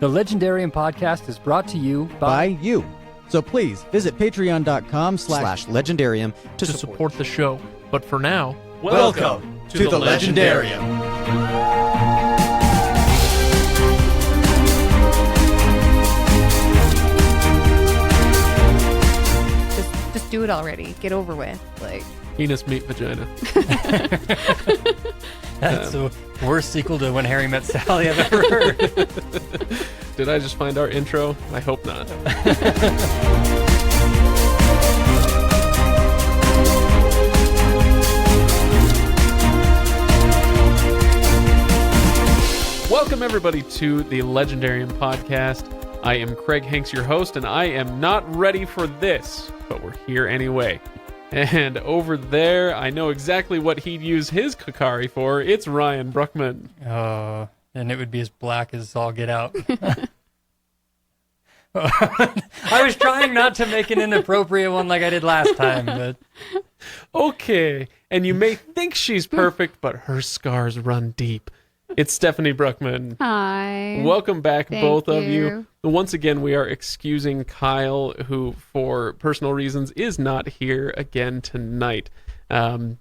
The Legendarium podcast is brought to you by you. So please visit patreon.com/legendarium to support the show. But for now, welcome to the Legendarium. Just do it already. Get over with. Like penis meat vagina. That's the worst sequel to When Harry Met Sally I've ever heard. Did I just find our intro? I hope not. Welcome everybody to the Legendarium podcast. I am Craig Hanks, your host, and I am not ready for this, but we're here anyway. And over there, I know exactly what he'd use his Kakari for. It's Ryan Bruckman. And it would be as black as all get out. I was trying not to make an inappropriate one like I did last time, but... Okay, and you may think she's perfect, but her scars run deep. It's Stephanie Bruckman. Hi. Welcome back, Thank both of you. you. Once again, we are excusing Kyle, who, for personal reasons, is not here again tonight. I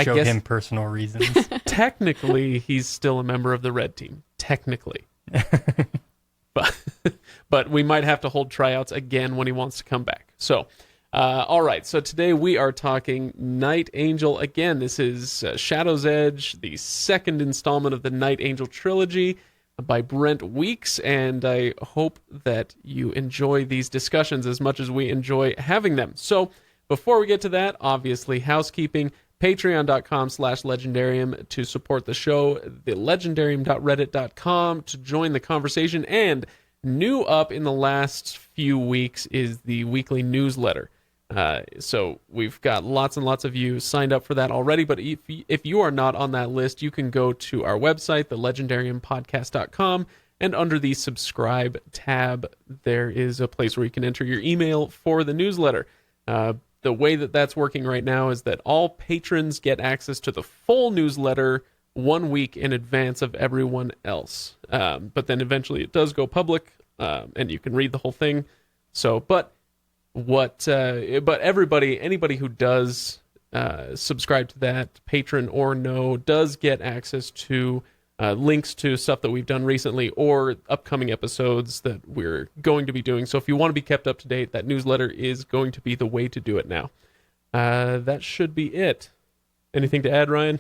guess him personal reasons. Technically, he's still a member of the Red Team. Technically. But we might have to hold tryouts again when he wants to come back. So, all right. So today we are talking Night Angel again. This is Shadow's Edge, the second installment of the Night Angel trilogy by Brent Weeks, and I hope that you enjoy these discussions as much as we enjoy having them. So before we get to that, obviously housekeeping, patreon.com/legendarium to support the show, the legendarium.reddit.com to join the conversation, and new up in the last few weeks is the weekly newsletter. So we've got lots and lots of you signed up for that already, but if you are not on that list, you can go to our website, thelegendariumpodcast.com, and under the subscribe tab, there is a place where you can enter your email for the newsletter. The way that that's working right now is that all patrons get access to the full newsletter 1 week in advance of everyone else. But then eventually it does go public, and you can read the whole thing. So, but anybody who does subscribe to that, patron or no, does get access to links to stuff that we've done recently or upcoming episodes that we're going to be doing. So if you want to be kept up to date, that newsletter is going to be the way to do it now. That should be it. Anything to add, Ryan?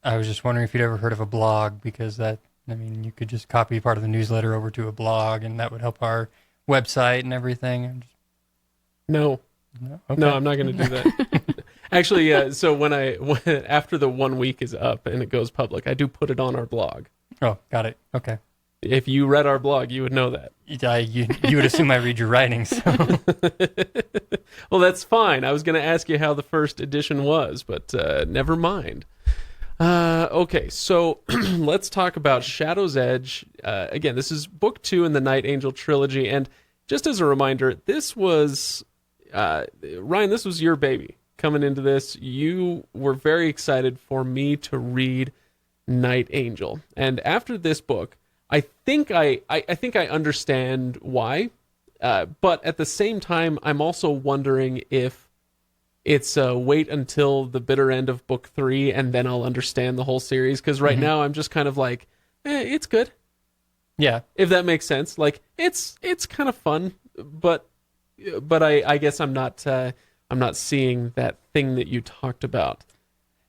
I was just wondering if you'd ever heard of a blog, because you could just copy part of the newsletter over to a blog, and that would help our website and everything. No. Okay. No, I'm not going to do that. Actually, so when after the 1 week is up and it goes public, I do put it on our blog. Oh, got it. Okay. If you read our blog, you would know that. You would assume I read your writing, so... Well, that's fine. I was going to ask you how the first edition was, but never mind. Okay, so let's talk about Shadow's Edge. Again, this is book 2 in the Night Angel trilogy, and just as a reminder, this was... Ryan, this was your baby. Coming into this, you were very excited for me to read Night Angel. And after this book, I think I understand why. But at the same time, I'm also wondering if it's wait until the bitter end of book 3 and then I'll understand the whole series. Because right now I'm just kind of like, it's good. Yeah. If that makes sense. Like, it's kind of fun, but I guess I'm not seeing that thing that you talked about.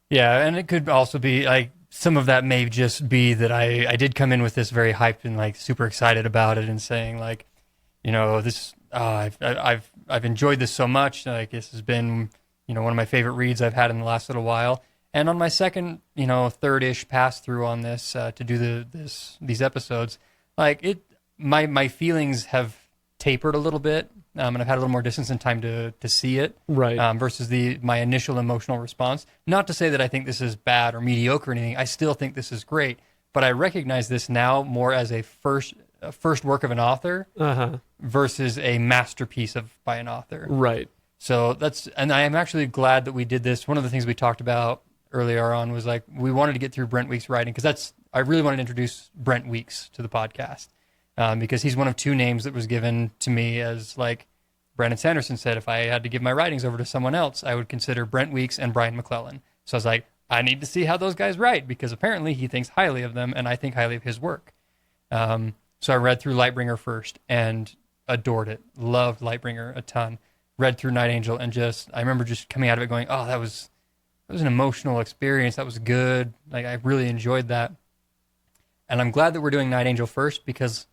Yeah, and it could also be like some of that may just be that I did come in with this very hyped and like super excited about it and saying like, this I've enjoyed this so much. Like this has been one of my favorite reads I've had in the last little while. And on my second third-ish pass through on this to do these episodes, like my feelings have tapered a little bit. And I've had a little more distance and time to see it, right? Versus my initial emotional response. Not to say that I think this is bad or mediocre or anything. I still think this is great, but I recognize this now more as a first work of an author versus a masterpiece by an author. Right. So and I am actually glad that we did this. One of the things we talked about earlier on was like we wanted to get through Brent Weeks' writing because I really wanted to introduce Brent Weeks to the podcast. because he's one of two names that was given to me as, like Brandon Sanderson said, if I had to give my writings over to someone else, I would consider Brent Weeks and Brian McClellan. So I was like, I need to see how those guys write, because apparently he thinks highly of them and I think highly of his work. So I read through Lightbringer first and adored it. Loved Lightbringer a ton. Read through Night Angel and I remember just coming out of it going, oh, that was an emotional experience. That was good. Like, I really enjoyed that. And I'm glad that we're doing Night Angel first, because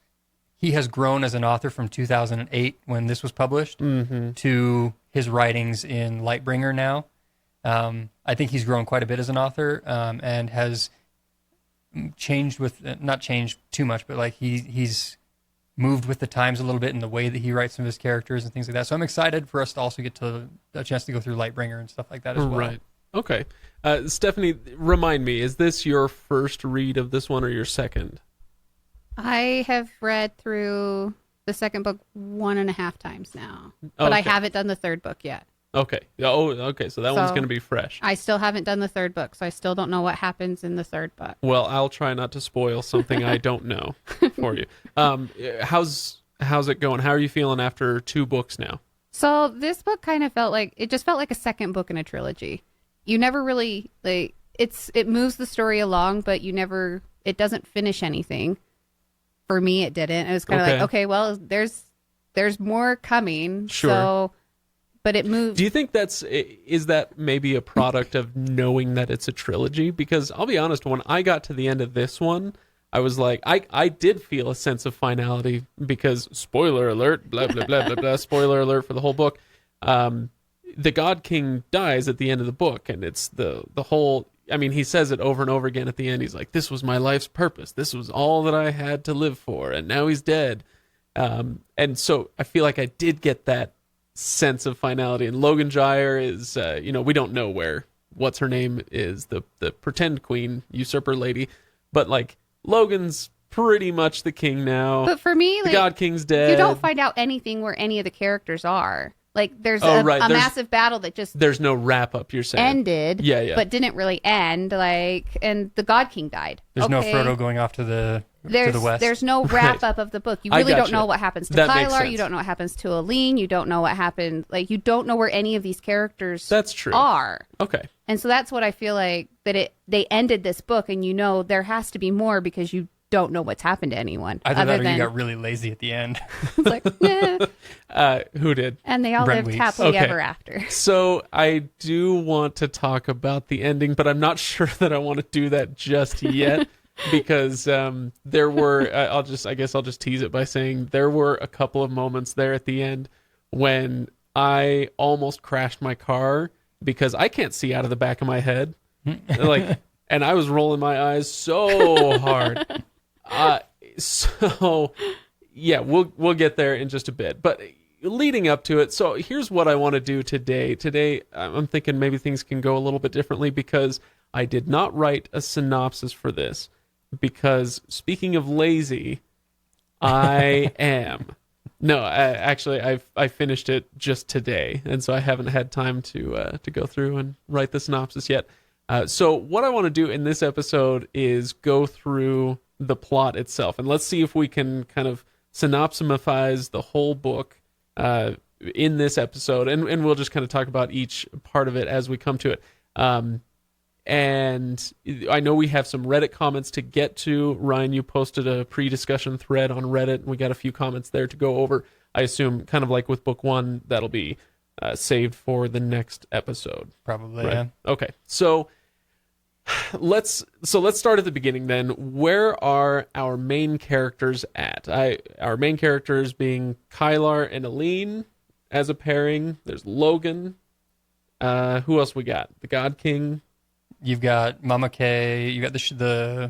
he has grown as an author from 2008 when this was published to his writings in Lightbringer now. I think he's grown quite a bit as an author, and has changed not changed too much, but like he's moved with the times a little bit in the way that he writes some of his characters and things like that. So I'm excited for us to also get a chance to go through Lightbringer and stuff like that as well. Right. Okay. Stephanie, remind me, is this your first read of this one or your second? I have read through the second book 1.5 times now, but I haven't done the third book yet. Okay. Oh, okay. So that one's going to be fresh. I still haven't done the third book, so I still don't know what happens in the third book. Well, I'll try not to spoil something I don't know for you. How's it going? How are you feeling after 2 books now? So this book kind of felt like a second book in a trilogy. You never really it moves the story along, but it doesn't finish anything. For me, it didn't. It was kind of like, okay, well, there's more coming. Sure. So, but it moved. Do you think is that maybe a product of knowing that it's a trilogy? Because I'll be honest, when I got to the end of this one, I was like, I did feel a sense of finality, because spoiler alert, blah, blah, blah, blah, blah, spoiler alert for the whole book. The God King dies at the end of the book, and it's the whole, I mean, he says it over and over again at the end. He's like, this was my life's purpose. This was all that I had to live for, and now he's dead. And so I feel like I did get that sense of finality. And Logan Gyre is, we don't know what's her name is, the pretend queen, usurper lady. But, like, Logan's pretty much the king now. But for me, the God King's dead. You don't find out anything where any of the characters are. Like, there's a massive battle that just... There's no wrap-up, you're saying. Ended, yeah. But didn't really end, and the God King died. There's no Frodo going off to the west. There's no wrap-up of the book. You really don't know what happens to Kylar. You don't know what happens to Elene. You don't know what happened... Like, you don't know where any of these characters That's true. are. Okay. And so that's what I feel like, that they ended this book, and there has to be more, because you don't know what's happened to anyone. Either that, or you got really lazy at the end. It's like, nah. Who did? And they all Brent lived Weeks. happily ever after. So I do want to talk about the ending, but I'm not sure that I want to do that just yet, because there were, I guess I'll just tease it by saying there were a couple of moments there at the end when I almost crashed my car, because I can't see out of the back of my head. And I was rolling my eyes so hard. So yeah, we'll get there in just a bit. But leading up to it, so here's what I want to do today. Today, I'm thinking maybe things can go a little bit differently, because I did not write a synopsis for this. Because speaking of lazy, I am. No, actually, I finished it just today, and so I haven't had time to go through and write the synopsis yet. So what I want to do in this episode is go through the plot itself, and let's see if we can kind of synopsize the whole book in this episode, and we'll just kind of talk about each part of it as we come to it. And I know we have some Reddit comments to get to. Ryan, you posted a pre-discussion thread on Reddit, and we got a few comments there to go over. I assume, kind of like with book 1, that'll be saved for the next episode. Probably, right? yeah. Okay, so let's start at the beginning then. Where are our main characters at? Our main characters being Kylar and Elene as a pairing. There's Logan. Who else we got? The God King. You've got Mama K, you got the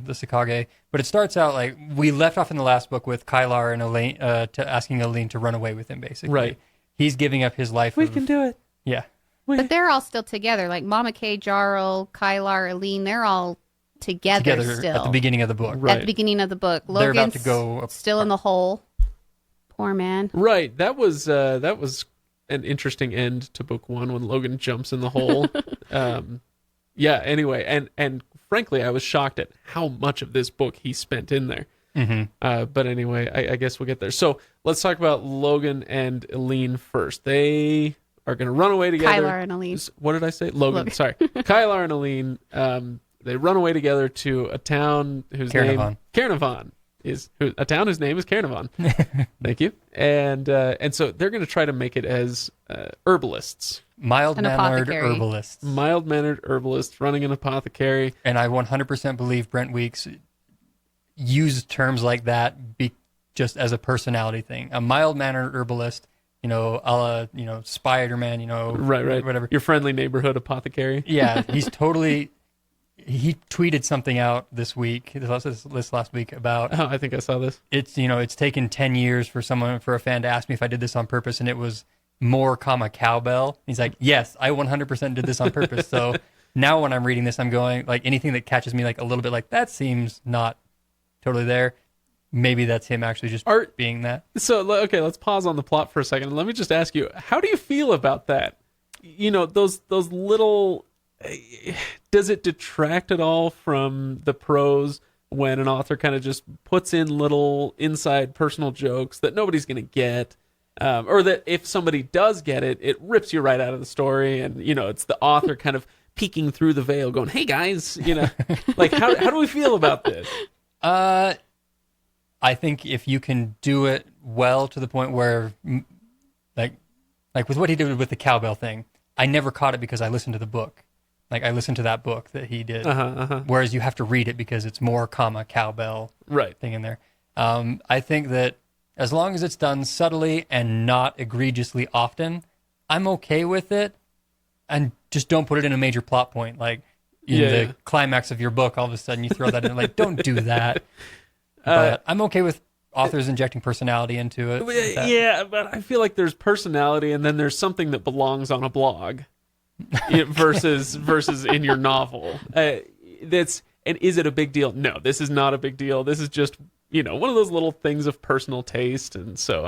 Sakage, but it starts out like we left off in the last book with Kylar and Elene asking Elene to run away with him, basically. Right. He's giving up his life. We can do it. Yeah. But they're all still together. Like Mama K, Jarl, Kylar, Elene, they're all together still. At the beginning of the book. Right. At the beginning of the book. They're Logan's about to go still in the hole. Poor man. Right. That was an interesting end to book 1 when Logan jumps in the hole. Yeah, anyway, and frankly, I was shocked at how much of this book he spent in there. But anyway, I guess we'll get there. So let's talk about Logan and Elene first. They are going to run away together. Kylar and Elene. What did I say? Logan. Sorry. Kylar and Elene. They run away together to a town whose name Caernarvon is a town whose name is Caernarvon. Thank you. And so they're going to try to make it as herbalists. Mild-mannered herbalists. Mild-mannered herbalists running an apothecary. And I 100% believe Brent Weeks used terms like that just as a personality thing. A mild-mannered herbalist, a la, Spider-Man, right, whatever. Your friendly neighborhood apothecary. Yeah, he's totally... He tweeted something out this last week about... Oh, I think I saw this. It's taken 10 years for a fan to ask me if I did this on purpose, and it was more, cowbell. He's like, yes, I 100% did this on purpose. So now when I'm reading this, I'm going, like, anything that catches me, like, a little bit like, that seems not totally there. Maybe that's him actually just being that. So, okay, let's pause on the plot for a second. Let me just ask you, how do you feel about that? Those little... Does it detract at all from the prose when an author kind of just puts in little inside personal jokes that nobody's going to get? Or that if somebody does get it, it rips you right out of the story, and it's the author kind of peeking through the veil, going, "Hey guys, like how do we feel about this?" I think if you can do it well to the point where, like with what he did with the cowbell thing, I never caught it because I listened to the book. Like I listened to that book that he did, whereas you have to read it because it's more cowbell thing in there. I think that as long as it's done subtly and not egregiously often, I'm okay with it. And just don't put it in a major plot point. Like in the climax of your book, all of a sudden you throw that in. Like, don't do that. But I'm okay with authors injecting personality into it. Yeah, but I feel like there's personality and then there's something that belongs on a blog versus in your novel. And is it a big deal? No, this is not a big deal. This is just one of those little things of personal taste, and so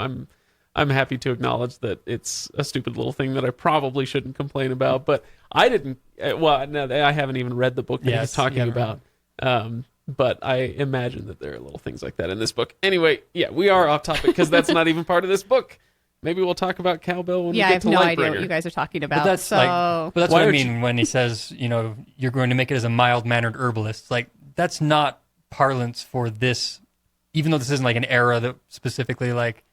I'm happy to acknowledge that it's a stupid little thing that I probably shouldn't complain about. But I didn't. Well, no, I haven't even read the book that he's talking about. But I imagine that there are little things like that in this book. Anyway, yeah, we are off topic because that's not even part of this book. Maybe we'll talk about cowbell when we get to I have no Lightbringer. idea what you guys are talking about. But that's what I mean when he says, you're going to make it as a mild-mannered herbalist. Like, that's not parlance for this, even though this isn't like an era that specifically like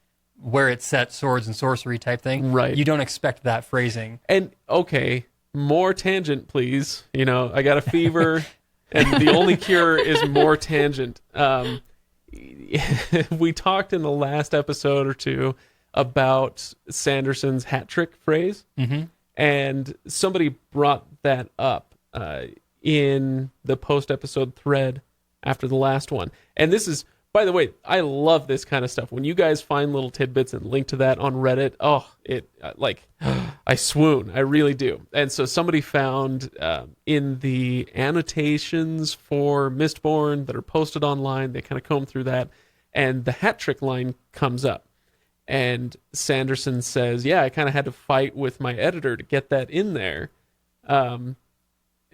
where it's set, swords and sorcery type thing. Right. You don't expect that phrasing. And, okay, more tangent, please. I got a fever, and the only cure is more tangent. We talked in the last episode or two about Sanderson's hat trick phrase, and somebody brought that up in the post-episode thread after the last one. And this is, by the way, I love this kind of stuff. When you guys find little tidbits and link to that on Reddit, I swoon. I really do. And so somebody found in the annotations for Mistborn that are posted online, they kind of comb through that, and the hat trick line comes up. And Sanderson says, yeah, I kind of had to fight with my editor to get that in there.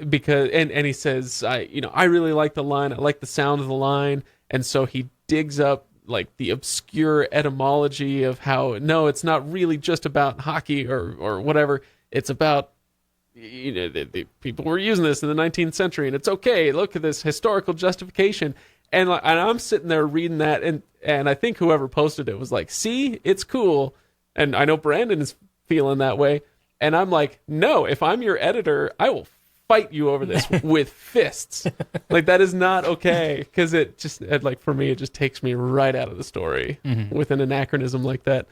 Because he says, I really like the line. I like the sound of the line. And so he digs up like the obscure etymology of how, no, it's not really just about hockey or whatever. It's about, the people were using this in the 19th century and it's okay. Look at this historical justification. And I'm sitting there reading that, and I think whoever posted it was like, see, it's cool. And I know Brandon is feeling that way. And I'm like, no, if I'm your editor, I will fight you over this with fists. Like, that is not okay. Because for me, it just takes me right out of the story with an anachronism like that.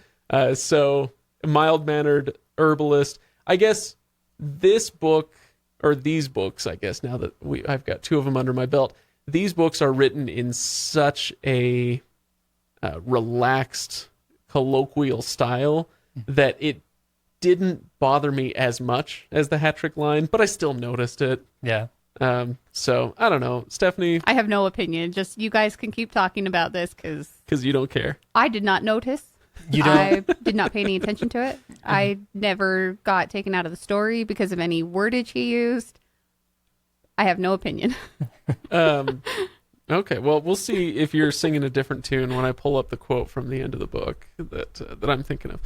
So, mild-mannered herbalist. I guess this book, or these books, I guess, now that I've got two of them under my belt, these books are written in such a relaxed, colloquial style that it didn't bother me as much as the hat trick line, but I still noticed it. Yeah. So, I don't know. Stephanie? I have no opinion. Just you guys can keep talking about this because you don't care. I did not notice. I did not pay any attention to it. I never got taken out of the story because of any wordage he used. I have no opinion. Okay, well, we'll see if you're singing a different tune when I pull up the quote from the end of the book that I'm thinking of,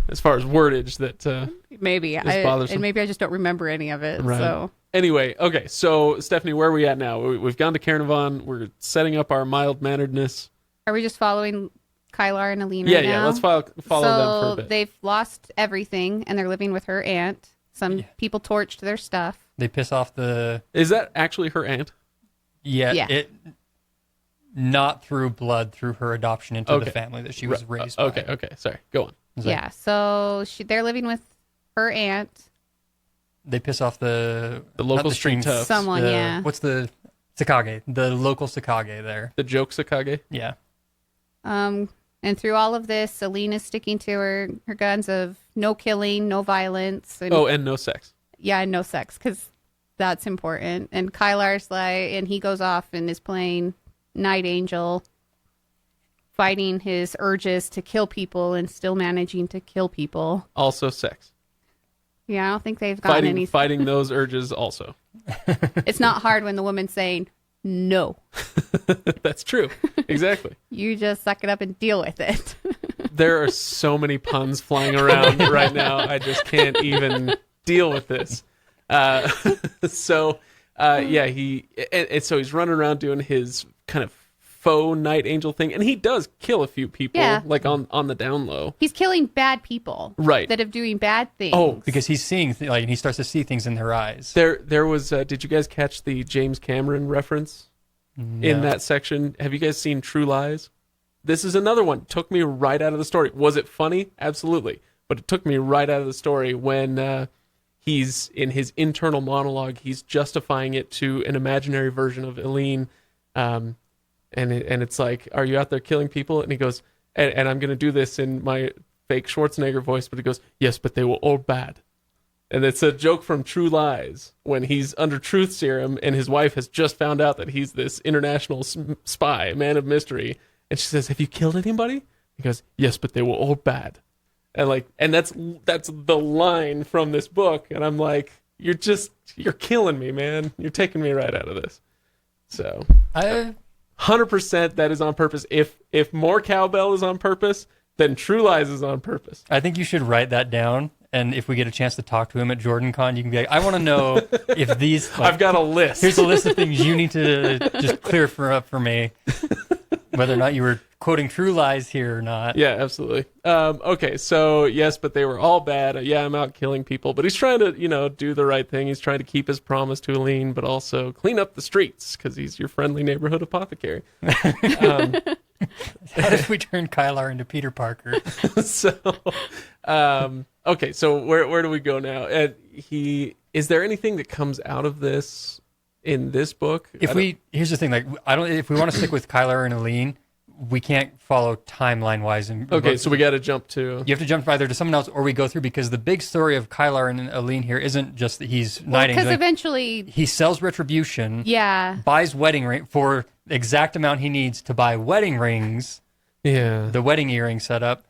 as far as wordage that Maybe is bothersome. and maybe I just don't remember any of it. Right. So Anyway, okay, so Stephanie, where are we at now? We've gone to Caernarvon. We're setting up our mild-manneredness. are we just following Kylar and Elene Yeah, right yeah, now? let's follow them for a bit. They've lost everything, and they're living with her aunt. Some people torched their stuff. They piss off the Is that actually her aunt? yeah. It not through blood, through her adoption into the Okay. family that she was raised Okay, by. okay, sorry, go on. It's like, Yeah, so they're living with her aunt. they piss off the local not the street streams, toughs. Someone, the- yeah. What's the Sakage? The local Sakage there. The joke Sakage? Yeah. And through all of this, Elene is sticking to her guns of no killing, no violence. And, Oh, and no sex. yeah, and no sex, because that's important. And Kylar's like, and he goes off and is playing Night Angel, fighting his urges to kill people and still managing to kill people. Also sex. Yeah, I don't think they've gotten any. Fighting those urges also. It's not hard when the woman's saying no. That's true. Exactly. You just suck it up and deal with it. There are so many puns flying around right now. I just can't even deal with this. So he's running around doing his kind of faux Night Angel thing, and he does kill a few people, like on the down low. He's killing bad people, Right? That are doing bad things. Oh, Because he's seeing, and he starts to see things in their eyes. There was. Did you guys catch the James Cameron reference in that section? Have you guys seen True Lies? This is another one. Took me right out of the story. Was it funny? Absolutely. But it took me right out of the story when he's in his internal monologue. He's justifying it to an imaginary version of Elene. And it's like, are you out there killing people? And he goes, and I'm going to do this in my fake Schwarzenegger voice, but he goes, yes, but they were all bad. And it's a joke from True Lies when he's under truth serum and his wife has just found out that he's this international spy, man of mystery. And she says, have you killed anybody? He goes, yes, but they were all bad. And that's the line from this book. And I'm like, you're killing me, man. You're taking me right out of this. So 100% that is on purpose. If more cowbell is on purpose, then True Lies is on purpose. I think you should write that down. And if we get a chance to talk to him at JordanCon, you can be like, I want to know if these... I've got a list. Here's a list of things you need to just clear up for me. Whether or not you were quoting True Lies here or not. Yeah, absolutely. Okay, so yes, but they were all bad. Yeah, I'm out killing people. But he's trying to, do the right thing. He's trying to keep his promise to Elene, but also clean up the streets because he's your friendly neighborhood apothecary. How did we turn Kylar into Peter Parker? Okay, so where do we go now? Is there anything that comes out of this in this book? Here's the thing, if we want to stick with Kylar and Elene, we can't follow timeline wise. Okay, so we got to jump to... You have to jump either to someone else or we go through, because the big story of Kylar and Elene here isn't just that he's Night Angel. Because eventually... He sells Retribution. Yeah. Buys wedding ring for the exact amount he needs to buy wedding rings. Yeah. The wedding earring setup.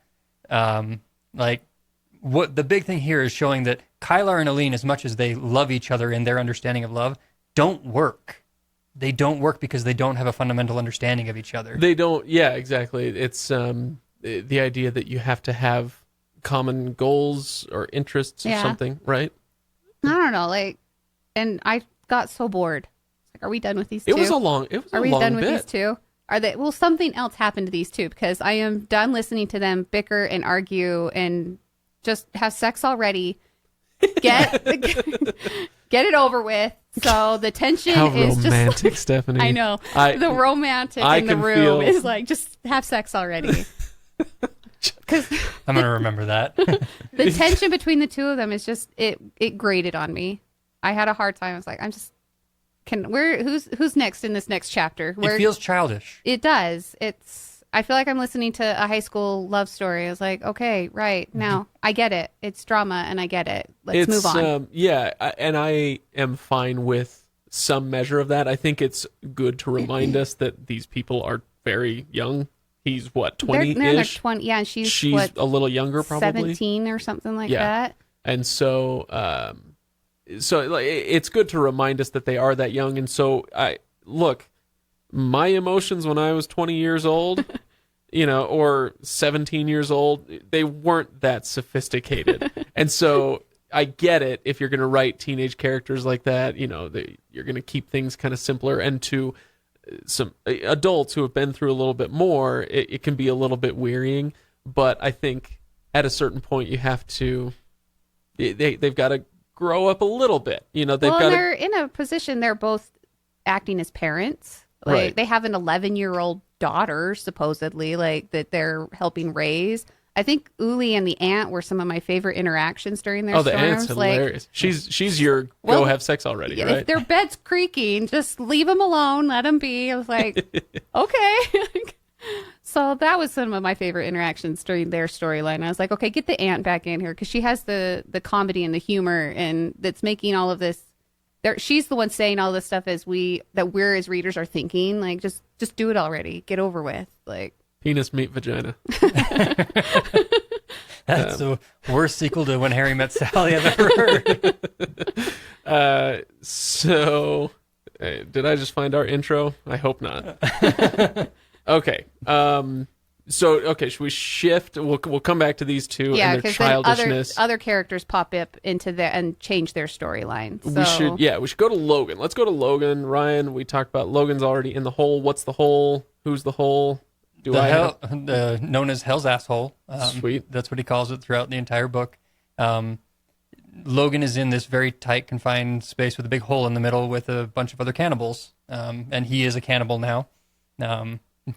What the big thing here is showing that Kylar and Elene, as much as they love each other in their understanding of love, don't work. They don't work because they don't have a fundamental understanding of each other. They don't. Yeah, exactly. It's the idea that you have to have common goals or interests or something, right? I don't know, and I got so bored. Are we done with these two? It was a long bit. Are we done with these two? Will something else happen to these two? Because I am done listening to them bicker and argue and just have sex already. Get it over with. So the tension is romantic, just Stephanie. I know. The romantic in the room is just have sex already. Because I'm going to remember that. the tension between the two of them is just it grated on me. I had a hard time. I was like, who's next in this next chapter? It feels childish. It does. I feel like I'm listening to a high school love story. I was like, okay, right, now I get it. It's drama and I get it. Let's move on. And I am fine with some measure of that. I think it's good to remind us that these people are very young. He's what, 20-ish? They're 20, yeah, and she's what, a little younger, probably 17 or something like that. And so, it's good to remind us that they are that young. And so, my emotions when I was 20 years old, or 17 years old, they weren't that sophisticated. And so I get it if you're going to write teenage characters like that, you're going to keep things kind of simpler. And to some adults who have been through a little bit more, it can be a little bit wearying. But I think at a certain point you have to, they've got to grow up a little bit. They're in a position, they're both acting as parents. Like Right. they have an 11-year-old daughter, supposedly, like that they're helping raise. I think Uli and the aunt were some of my favorite interactions during their Oh, the storms. aunt's hilarious. She's your Well, go have sex already, Yeah, right? if their bed's creaking, just leave them alone, let them be. I was like, okay. So that was some of my favorite interactions during their storyline. I was like, okay, get the aunt back in here because she has the comedy and the humor, and that's making all of this. She's the one saying all this stuff as we're as readers are thinking. Like, just do it already, get over with. Like, Penis, meat, vagina. That's the worst sequel to When Harry Met Sally I've ever heard. Did I just find our intro? I hope not. Okay. Should we shift? We'll come back to these two yeah, and their because then childishness. other characters pop up into and change their storyline. So. We should go to Logan. Let's go to Logan. Ryan, we talked about Logan's already in the hole. What's the hole? Who's the hole? Known as Hell's Asshole. Sweet. That's what he calls it throughout the entire book. Logan is in this very tight, confined space with a big hole in the middle with a bunch of other cannibals. And he is a cannibal now.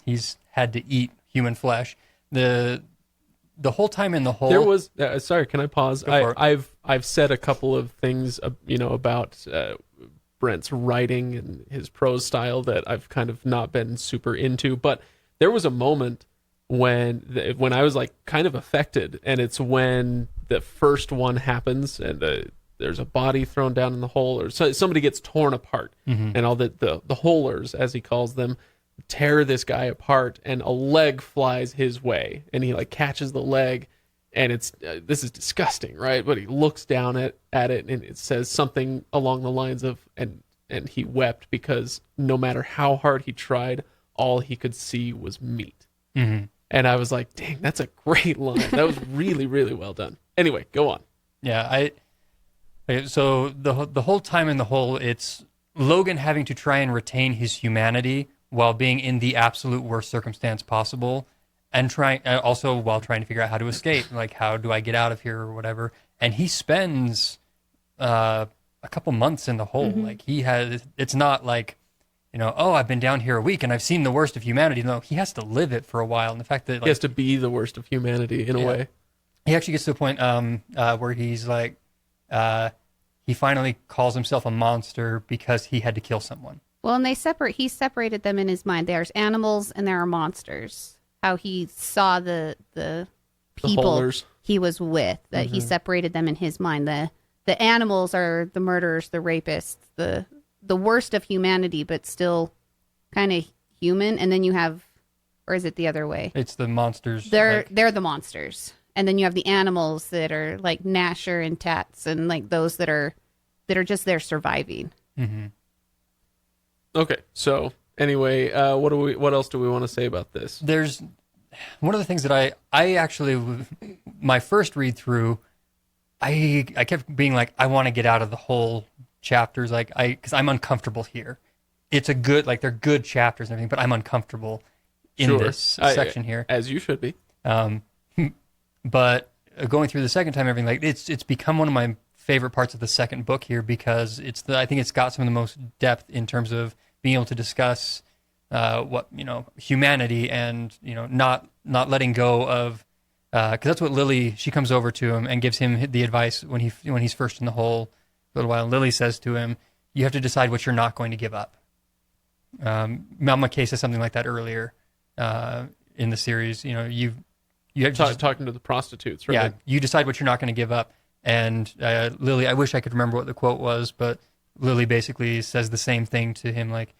He's had to eat human flesh. The whole time in the hole, There was sorry, can I pause? Go for it. I've said a couple of things about Brent's writing and his prose style that I've kind of not been super into, but there was a moment when I was like kind of affected, and it's when the first one happens and there's a body thrown down in the hole, or somebody gets torn apart, and all the holers, as he calls them, tear this guy apart, and a leg flies his way, and he like catches the leg, and it's this is disgusting, right? But he looks down at it, and it says something along the lines of and he wept because no matter how hard he tried, all he could see was meat. Mm-hmm. And I was like, dang, that's a great line. That was really, really well done. Anyway, go on. Yeah, so the whole time in the hole, it's Logan having to try and retain his humanity while being in the absolute worst circumstance possible, and also while trying to figure out how to escape. Like, how do I get out of here or whatever? And he spends a couple months in the hole. Mm-hmm. Like, it's not like, I've been down here a week and I've seen the worst of humanity. No, he has to live it for a while. And the fact that He has to be the worst of humanity in a way. he actually gets to a point where he's like, he finally calls himself a monster because he had to kill someone. Well, and he separated them in his mind. There's animals and there are monsters. How he saw the people holers. he was with, that he separated them in his mind. The animals are the murderers, the rapists, the worst of humanity, but still kind of human. And then you have, or is it the other way? It's the monsters. They're the monsters. And then you have the animals that are like Gnasher and Tats, and like those that are just there surviving. Mm-hmm. Okay, so anyway, what else do we want to say about this? There's one of the things that I actually, my first read through, I kept being like, I want to get out of the whole chapters, because I'm uncomfortable here. It's they're good chapters and everything, but I'm uncomfortable in this section here. As you should be. But going through the second time, everything, like, it's become one of my favorite parts of the second book here, because I think it's got some of the most depth in terms of being able to discuss humanity, and not letting go of, because that's what Lily, she comes over to him and gives him the advice when he's first in the hole a little while. And Lily says to him, you have to decide what you're not going to give up. Mama Kay says something like that earlier in the series. You have to Talking to the prostitutes, right? yeah, you decide what you're not going to give up. And Lily, I wish I could remember what the quote was, but Lily basically says the same thing to him, like,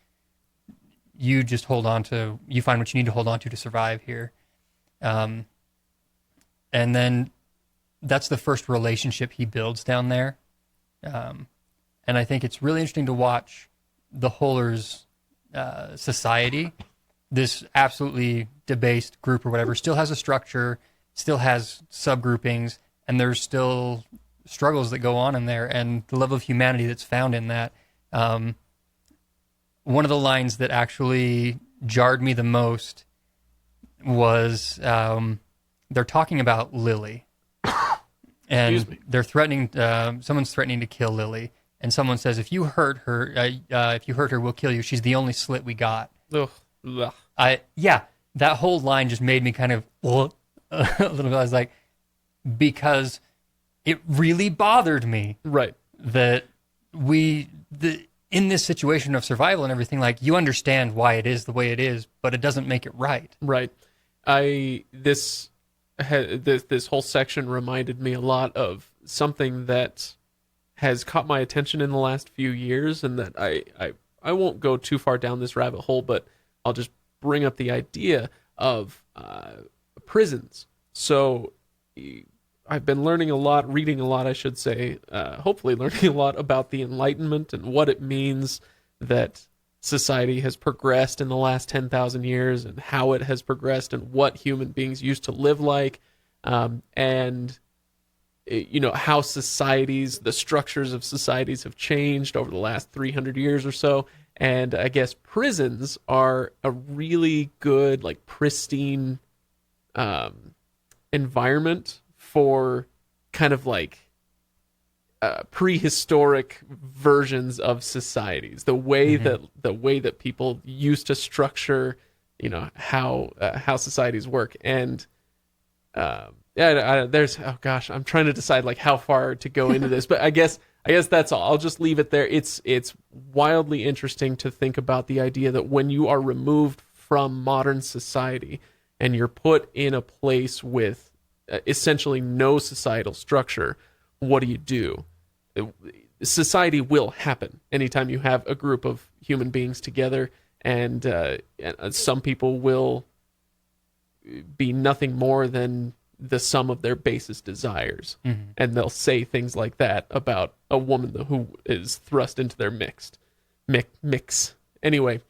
you just you find what you need to hold on to survive here. And then that's the first relationship he builds down there. And I think it's really interesting to watch the holers society, this absolutely debased group or whatever still has a structure, still has subgroupings, and there's still struggles that go on in there, and the level of humanity that's found in that. One of the lines that actually jarred me the most was they're talking about Lily, and they're threatening. Someone's threatening to kill Lily, and someone says, "If you hurt her, we'll kill you. She's the only slit we got." Ugh. Ugh. That whole line just made me kind of a little bit. I was like, because it really bothered me, Right. that in this situation of survival and everything, like, you understand why it is the way it is, but it doesn't make it right. Right. This whole section reminded me a lot of something that has caught my attention in the last few years, and that I won't go too far down this rabbit hole, but I'll just bring up the idea of prisons. So I've been reading a lot, I should say, hopefully learning a lot about the Enlightenment and what it means that society has progressed in the last 10,000 years, and how it has progressed, and what human beings used to live like, and how the structures of societies have changed over the last 300 years or so. And I guess prisons are a really good, like, pristine environment for kind of like prehistoric versions of societies. The way that people used to structure, how societies work. And I'm trying to decide like how far to go into this, but I guess that's all. I'll just leave it there. It's wildly interesting to think about the idea that when you are removed from modern society and you're put in a place with essentially no societal structure, what do? Society will happen anytime you have a group of human beings together, and some people will be nothing more than the sum of their basest desires. Mm-hmm. And they'll say things like that about a woman who is thrust into their mix. Anyway,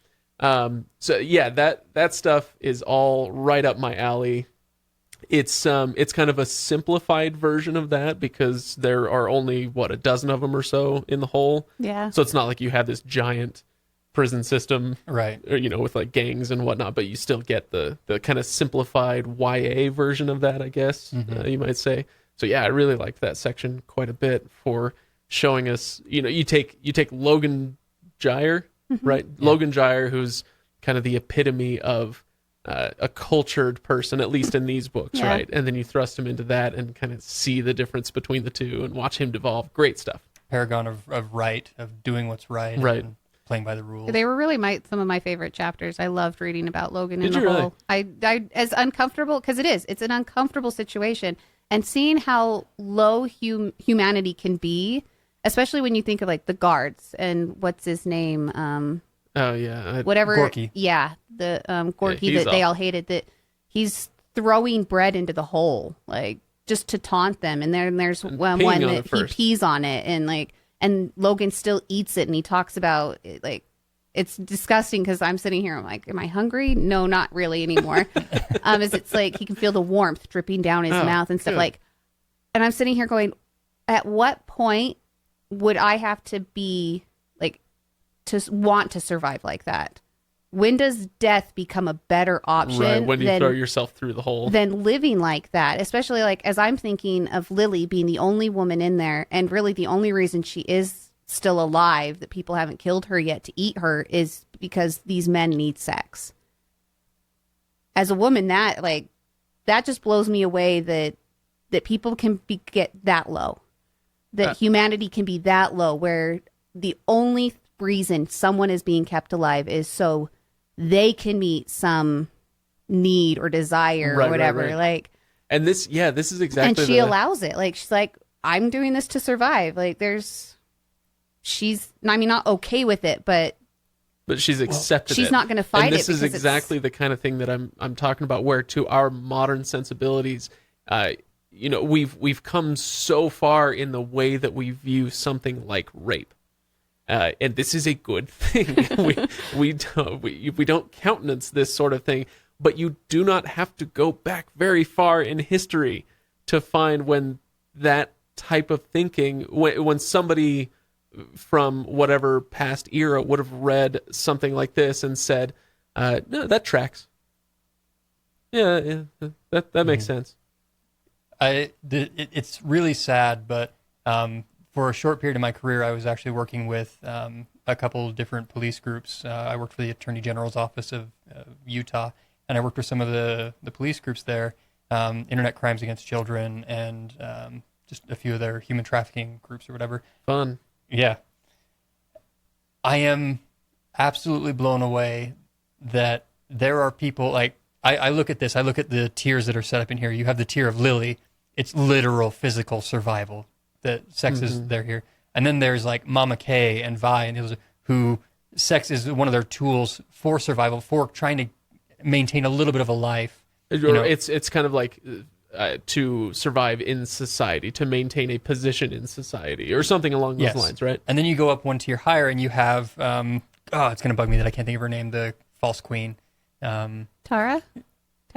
so yeah, that stuff is all right up my alley. It's kind of a simplified version of that, because there are only a dozen of them or so in the whole. Yeah. So it's not like you have this giant prison system, right? Or, with like gangs and whatnot, but you still get the kind of simplified YA version of that, I guess. Mm-hmm. You might say. So yeah, I really liked that section quite a bit for showing us. You take Logan Gyre, mm-hmm. right? Yeah. Logan Gyre, who's kind of the epitome of a cultured person, at least in these books, yeah. Right? And then you thrust him into that and kind of see the difference between the two and watch him devolve. Great stuff. Paragon of right, of doing what's right. Right. And playing by the rules. They were really some of my favorite chapters. I loved reading about Logan in the whole. Really? I as uncomfortable, because it's an uncomfortable situation, and seeing how low humanity can be, especially when you think of like the guards and what's his name, oh yeah, whatever, Gorky. Yeah, the Gorky that they all hated. That he's throwing bread into the hole, like just to taunt them, and then there's one that he pees on it, and Logan still eats it, and he talks about it, like, it's disgusting, because I'm sitting here, I'm like, am I hungry? No, not really anymore. It's like he can feel the warmth dripping down his mouth and stuff, like, and I'm sitting here going, at what point would I have to be like, to want to survive like that? When does death become a better option? Right, when you throw yourself through the hole. Than living like that, especially like as I'm thinking of Lily being the only woman in there, and really the only reason she is still alive, that people haven't killed her yet to eat her, is because these men need sex. As a woman, that just blows me away that people can get that low, that humanity can be that low, where the only reason someone is being kept alive is so they can meet some need or desire, or whatever. Right. Like, and this is exactly. And she allows it. Like, she's like, I'm doing this to survive. Like, she's not okay with it, but she's accepted it. She's not going to fight it. And this is exactly the kind of thing that I'm talking about, where to our modern sensibilities, we've come so far in the way that we view something like rape. And this is a good thing. we don't countenance this sort of thing, but you do not have to go back very far in history to find when that type of thinking, when somebody from whatever past era would have read something like this and said, no, that tracks. Yeah, that makes sense. It's really sad, but for a short period of my career, I was actually working with a couple different police groups. I worked for the Attorney General's office of Utah, and I worked with some of the police groups there, Internet Crimes Against Children, and just a few of their human trafficking groups or whatever. Fun. Yeah. I am absolutely blown away that there are people, like, I look at this, I look at the tiers that are set up in here. You have the tier of Lily. It's literal physical survival that sex is there here. And then there's like Mama K and Vi, and those who sex is one of their tools for survival, for trying to maintain a little bit of a life. You know? It's kind of like to survive in society, to maintain a position in society, or something along those lines, right? And then you go up one tier higher, and you have it's going to bug me that I can't think of her name, the false queen. Tara?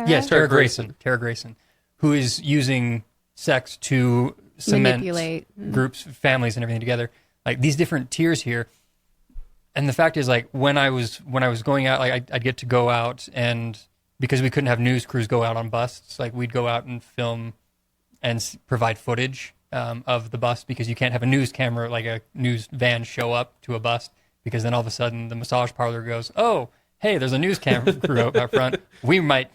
Yes, Tara Grayson. Tara Grayson, who is using sex to cement Manipulate groups, families, and everything together. Like these different tiers here. And the fact is, like when I was going out, like I'd get to go out, and because we couldn't have news crews go out on busts, like we'd go out and film and provide footage of the bust, because you can't have a news camera, like a news van, show up to a bust, because then all of a sudden the massage parlor goes, oh, hey, there's a news camera crew out front.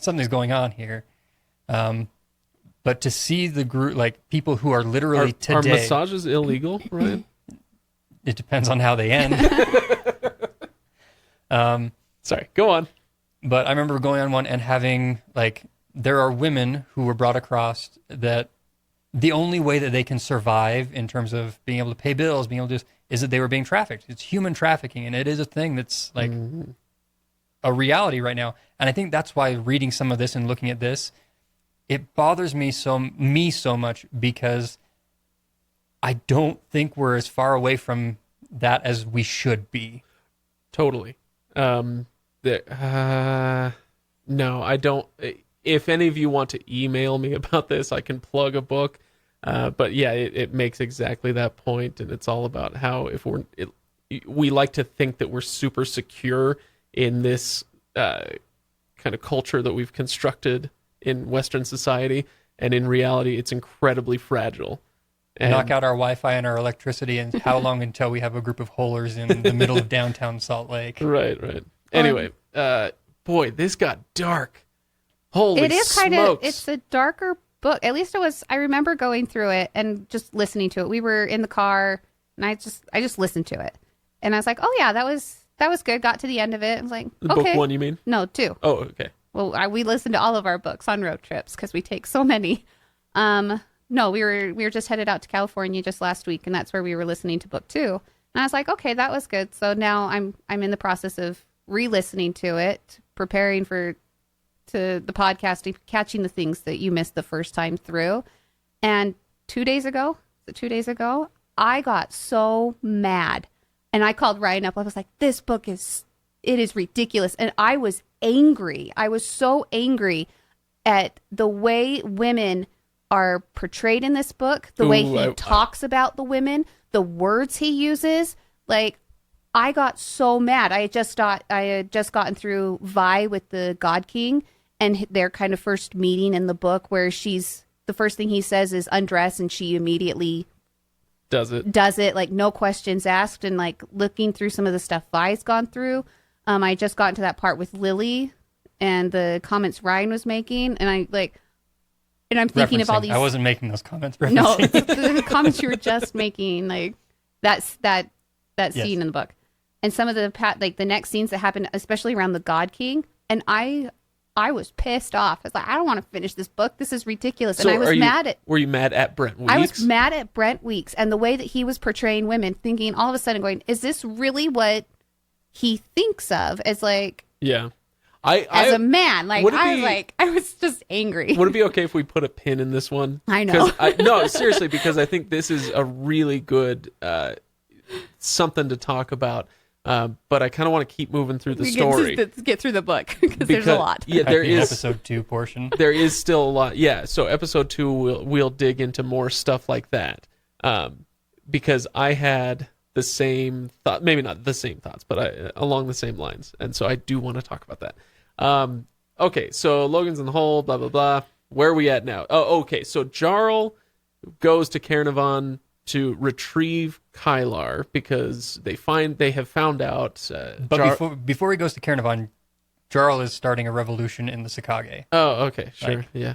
Something's going on here. But to see the group, like people who are literally today. Are massages illegal, Ryan? It depends on how they end. Sorry, go on. But I remember going on one and having, like, there are women who were brought across that the only way that they can survive in terms of being able to pay bills, being able to is that they were being trafficked. It's human trafficking, and it is a thing that's like a reality right now. And I think that's why reading some of this and looking at this, it bothers me so much, because I don't think we're as far away from that as we should be. Totally. No, I don't. If any of you want to email me about this, I can plug a book. But yeah, it makes exactly that point, and it's all about how we like to think that we're super secure in this kind of culture that we've constructed in Western society, and in reality, it's incredibly fragile. And knock out our Wi-Fi and our electricity, and how long until we have a group of holers in the middle of downtown Salt Lake? Right. Anyway, boy, this got dark. Holy smokes. It is kind of, it's a darker book. At least it was, I remember going through it and just listening to it. We were in the car, and I just listened to it. And I was like, oh yeah, that was good. Got to the end of it. I was like, okay. Book 1, you mean? No, 2. Oh, okay. Well, we listened to all of our books on road trips because we take so many. No, we were just headed out to California just last week, and that's where we were listening to book 2. And I was like, okay, that was good. So now I'm in the process of re-listening to it, preparing to the podcast, catching the things that you missed the first time through. And 2 days ago, I got so mad, and I called Ryan up. I was like, this book is ridiculous. And I was angry. I was so angry at the way women are portrayed in this book, the way he talks about the women, the words he uses. Like, I got so mad. I had just gotten through Vi with the God King, and their kind of first meeting in the book, where the first thing he says is undress, and she immediately does it, like no questions asked. And like looking through some of the stuff Vi's gone through, I just got into that part with Lily and the comments Ryan was making, and I'm thinking of all these. I wasn't making those comments. No, the comments you were just making, like that scene in the book, and some of the next scenes that happen, especially around the God King, and I was pissed off. I was like, I don't want to finish this book. This is ridiculous. So and I was mad at. Were you mad at Brent Weeks? I was mad at Brent Weeks and the way that he was portraying women, thinking all of a sudden, going, is this really what he thinks of as like? Yeah. As a man, like I was just angry. Would it be okay if we put a pin in this one? I know. No, seriously, because I think this is a really good something to talk about. But I kind of want to keep moving through the We story. Let's get through the book because there's a lot. Yeah, there The is episode 2 portion. there is still a lot. Yeah, so episode 2 we'll dig into more stuff like that. Because I had the same thought, maybe not the same thoughts, but along the same lines, and so I do want to talk about that. Okay, so Logan's in the hole, blah blah blah. Where are we at now? Oh, okay. So Jarl goes to Caernarvon to retrieve Kylar because they have found out. But before he goes to Caernarvon, Jarl is starting a revolution in the Sakage. Oh, okay, sure, yeah,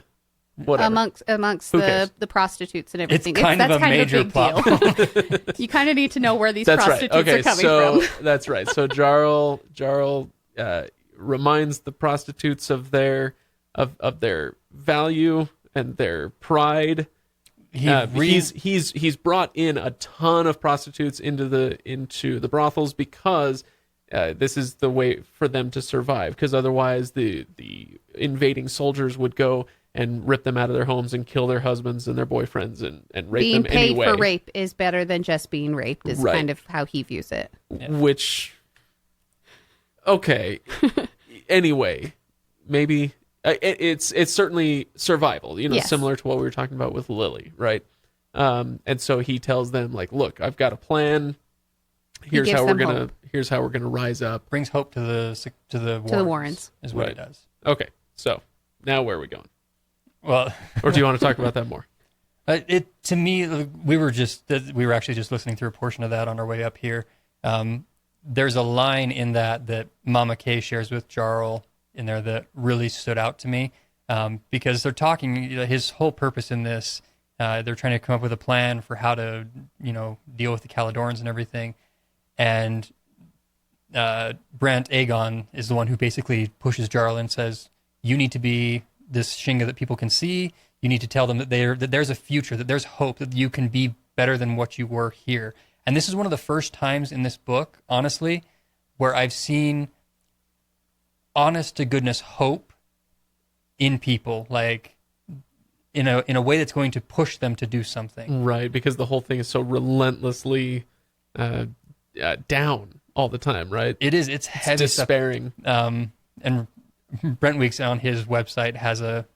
whatever. Amongst Who cares? the prostitutes and everything. It's kind of a major big plot deal. You kind of need to know where these That's right. prostitutes Okay, are coming so from. that's right. So Jarl reminds the prostitutes of their value and their pride. He's brought in a ton of prostitutes into the brothels because this is the way for them to survive. Because otherwise, the invading soldiers would go and rip them out of their homes and kill their husbands and their boyfriends and rape Being them paid anyway. for rape is better than just being raped. Is Right. kind of how he views it. Which, okay. Anyway, maybe it's certainly survival, Yes. similar to what we were talking about with Lily, right? And so he tells them, like, look, I've got a plan. Here's gives how we're them gonna hope. here's how we're gonna rise up. Brings hope to the Warrens. is what Right. it does. Okay, so now where are we going? Well, Or do you want to talk about that more? it to me, we were actually just listening through a portion of that on our way up here. There's a line in that Mama Kay shares with Jarl in there that really stood out to me because they're talking. His whole purpose in this, they're trying to come up with a plan for how to deal with the Caledorans and everything. And Brent Aegon is the one who basically pushes Jarl and says, "You need to be this Shinga that people can see. You need to tell them that there's a future, that there's hope, that you can be better than what you were here." And this is one of the first times in this book, honestly, where I've seen honest to goodness hope in people, like in a way that's going to push them to do something. Right, because the whole thing is so relentlessly down all the time, right? It is. It's heavy stuff. Despairing. And Brent Weeks on his website has a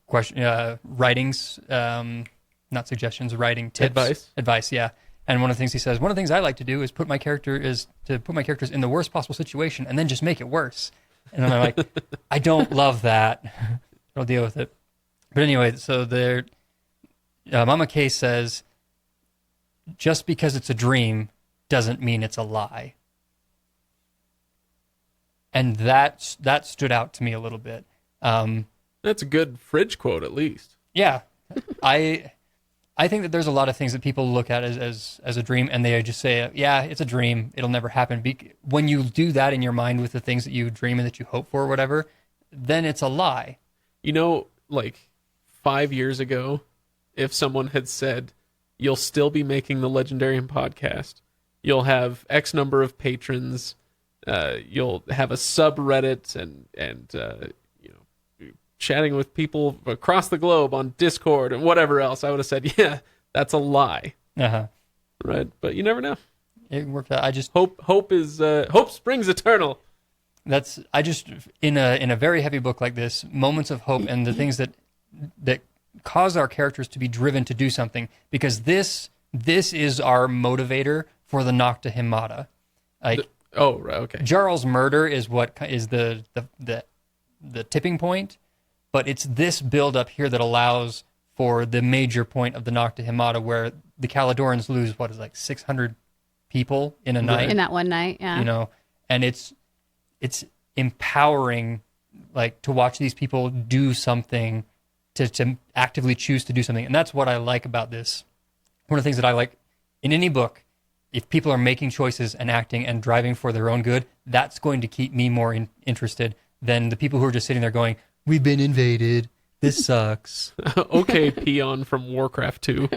question, writings, not suggestions, writing tips. Advice, yeah. And one of the things he says, one of the things I like to do is put my characters in the worst possible situation and then just make it worse. And I'm like, I don't love that. I'll deal with it. But anyway, so Mama Kay says, just because it's a dream doesn't mean it's a lie. And that stood out to me a little bit. That's a good fridge quote, at least. Yeah, I think that there's a lot of things that people look at as a dream, and they just say, "Yeah, it's a dream. It'll never happen." When you do that in your mind with the things that you dream and that you hope for, or whatever, then it's a lie. Like 5 years ago, if someone had said, "You'll still be making the Legendarium podcast. You'll have X number of patrons. You'll have a subreddit and chatting with people across the globe on Discord and whatever else," I would have said, "Yeah, that's a lie." Uh-huh. Right, but you never know. It worked out. Hope springs eternal. In a very heavy book like this, moments of hope and the things that cause our characters to be driven to do something, because this is our motivator for the Nocta Himata. Like, oh, right, okay. Jarl's murder is what is the tipping point, but it's this build up here that allows for the major point of the Nocta Himata, where the Caledorans lose 600 people in a night. In that one night, yeah. And it's empowering, like, to watch these people do something, to actively choose to do something. And that's what I like about this. One of the things that I like in any book, if people are making choices and acting and driving for their own good, that's going to keep me more interested than the people who are just sitting there going, "We've been invaded. This sucks." Okay, peon from Warcraft 2.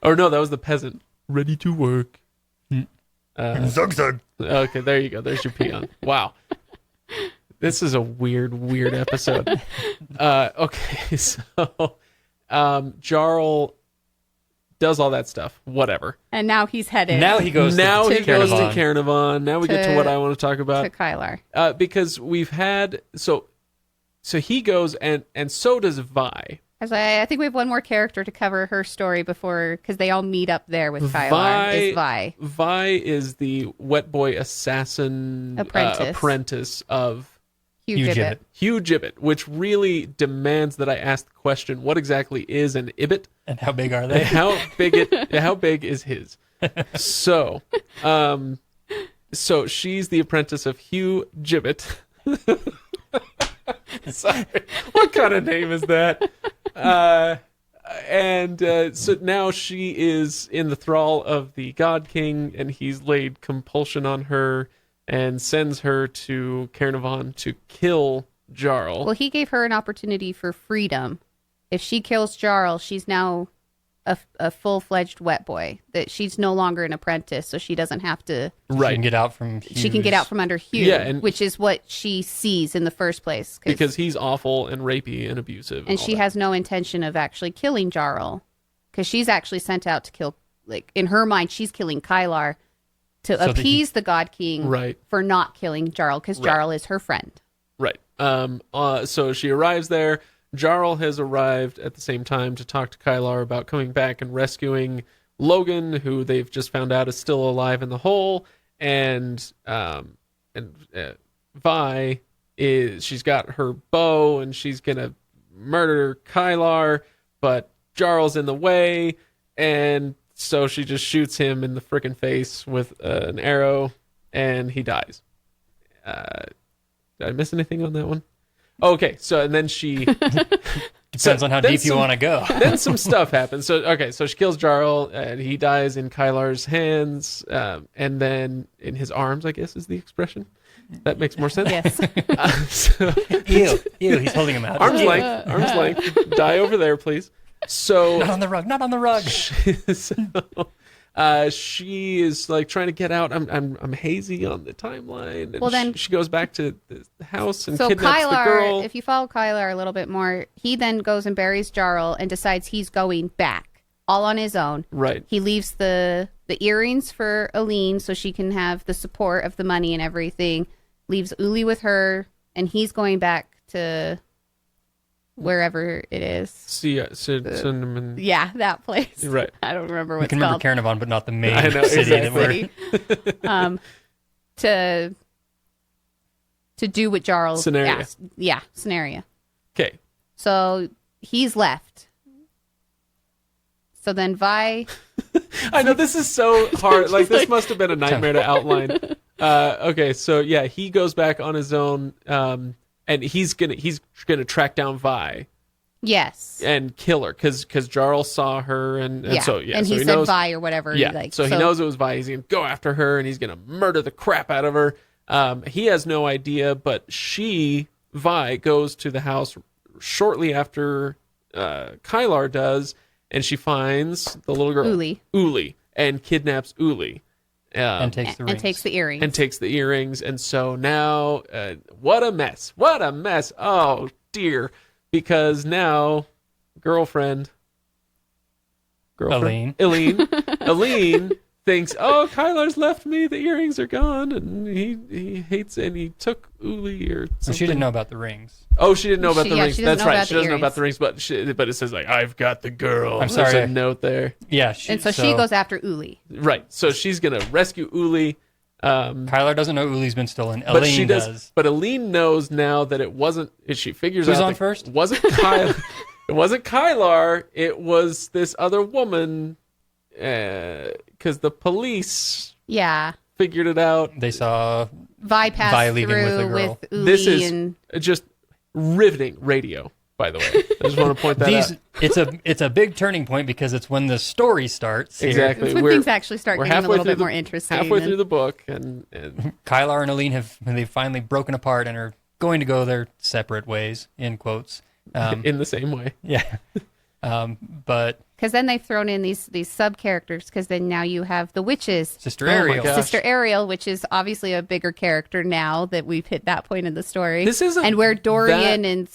Or no, that was the peasant. Ready to work. Zug. Okay, there you go. There's your peon. Wow. This is a weird episode. Okay, so Jarl does all that stuff. Whatever. And now he's headed Now he goes Now to he goes to Caernarvon. Caernarvon. Now we get to what I want to talk to about. Kylar. Because we've had... So he goes, and so does Vi. As I think we have one more character to cover her story before, because they all meet up there with Kylar. Is Vi. Vi is the wet boy assassin apprentice of Hugh Gibbet. Hugh Gibbet, which really demands that I ask the question, what exactly is an Ibbet? And how big are they? How big is his? So she's the apprentice of Hugh Gibbet. Sorry. What kind of name is that? So now she is in the thrall of the God King, and he's laid compulsion on her and sends her to Caernarvon to kill Jarl. Well, he gave her an opportunity for freedom. If she kills Jarl, she's now a full-fledged wet boy. That she's no longer an apprentice, so she doesn't have to. Right. She can get out from Hughes. She can get out from under Hugh, Yeah, which is what she sees in the first place. Because he's awful and rapey and abusive. And she has no intention of actually killing Jarl, because she's actually sent out to kill. Like in her mind, she's killing Kylar to appease the God King, right, for not killing Jarl, because Jarl is her friend. Right. So she arrives there. Jarl has arrived at the same time to talk to Kylar about coming back and rescuing Logan, who they've just found out is still alive in the hole, and Vi she's got her bow and she's gonna murder Kylar, but Jarl's in the way, and so she just shoots him in the frickin' face with an arrow, and he dies. Did I miss anything on that one? Okay, so and then she depends on how deep you want to go. Then some stuff happens. So she kills Jarl, and he dies in Kylar's hands, and then in his arms, I guess is the expression. That makes more sense. Yes. Ew, he's holding him out. Arm's length. Die over there, please. So not on the rug. She is like trying to get out. I'm hazy on the timeline. And well, then she goes back to the house and so kidnaps Kylar, the girl. if you follow Kylar a little bit more, he then goes and buries Jarl and decides he's going back all on his own. Right. He leaves the earrings for Elene so she can have the support of the money and everything. Leaves Uli with her, and he's going back to wherever it is. Cinnamon. Yeah, that place. Right. I don't remember what I it's can called. remember Caernarvon, but not the main I know, city. exactly. To do what Jarl Scenario. asked. Yeah, scenario. Okay. So he's left. So then Vi... I know, this is so hard. Like, this must have been a nightmare to outline. Okay, so yeah, he goes back on his own, and he's gonna track down Vi. Yes. And kill her, because Jarl saw her, and he so said knows, Vi or whatever. Yeah, so he knows it was Vi. He's gonna go after her, and he's gonna murder the crap out of her. He has no idea, but Vi goes to the house shortly after Kylar does, and she finds the little girl Uli, and kidnaps Uli. And takes the rings. And takes the earrings. And takes the earrings. And so now, what a mess. What a mess. Oh, dear. Because now, Elene thinks, oh, Kylar's left me. The earrings are gone. And he hates it. And he took Uli or something. Well, she didn't know about the rings. Oh, she didn't know about the rings. That's right. She doesn't know about the rings, but it says, like, I've got the girl. I'm sorry. There's a note there. Yeah. So she goes after Uli. Right. So she's going to rescue Uli. Kylar doesn't know Uli's been stolen. Elene does. But Elene knows now that it wasn't. She figures out who's on that first. It wasn't Kylar. It wasn't Kylar. It was this other woman. Because the police. Yeah. Figured it out. They saw Vi pass leaving through with the girl. with Uli. This is just riveting radio, by the way. I just want to point that out. It's a big turning point because it's when the story starts. Here. Exactly. It's when things actually start getting a little bit more interesting. Halfway through the book, and Kylar and Elene they've finally broken apart and are going to go their separate ways, in quotes. In the same way. Yeah. But Because then they've thrown in these sub characters. Because then now you have the witches, Sister Oh my Ariel. gosh. Sister Ariel, which is obviously a bigger character now that we've hit that point in the story. This isn't and where Dorian that- and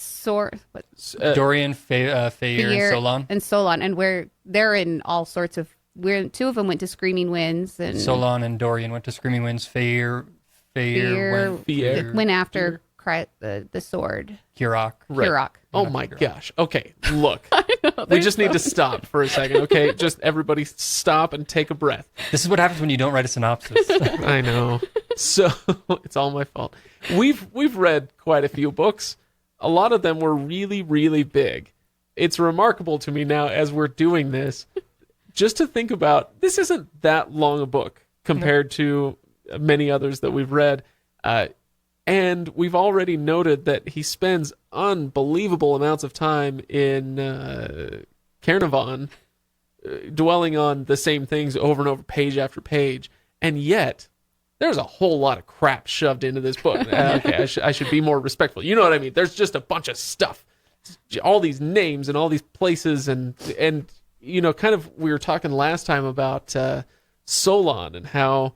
Dorian, Feyre, and Solon. and Solon, and where they're in all sorts of. Two of them went to Screaming Winds, and Solon and Dorian went to Screaming Winds. Feyre went after the sword. Kirok. Right. Kirok. Oh my gosh. Okay, look. We just need to stop for a second, okay? Just everybody stop and take a breath. This is what happens when you don't write a synopsis. I know. So it's all my fault. We've read quite a few books. A lot of them were really, really big. It's remarkable to me now as we're doing this, just to think about this isn't that long a book compared to many others that we've read. And we've already noted that he spends unbelievable amounts of time in Caernarvon, dwelling on the same things over and over, page after page. And yet, there's a whole lot of crap shoved into this book. Okay, I should be more respectful. You know what I mean? There's just a bunch of stuff. All these names and all these places and you know, kind of we were talking last time about Solon and how,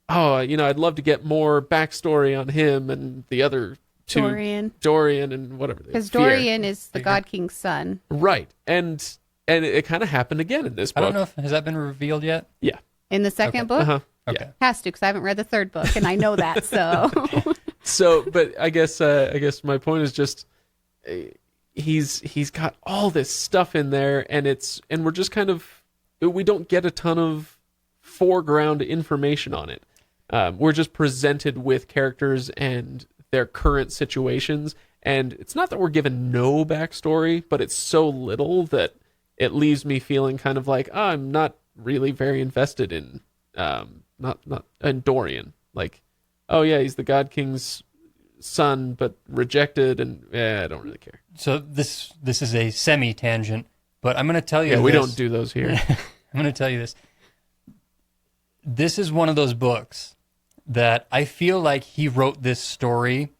I'd love to get more backstory on him and the other two. Dorian and whatever. Because Dorian is the God King's son. Right. And it kind of happened again in this book. I don't know if has that been revealed yet. Yeah. In the second book? Uh-huh. Okay. Yeah. Has to, because I haven't read the third book, and I know that, so. So, but I guess my point is just he's got all this stuff in there, and we're just kind of, we don't get a ton of foreground information on it. We're just presented with characters and their current situations, and it's not that we're given no backstory, but it's so little that it leaves me feeling kind of like, I'm not really very invested in in Dorian. Like, oh yeah, he's the God King's son, but rejected, and I don't really care. So this is a semi-tangent, but I'm going to tell you Yeah, we this. don't do those here. I'm going to tell you this. This is one of those books that I feel like he wrote this story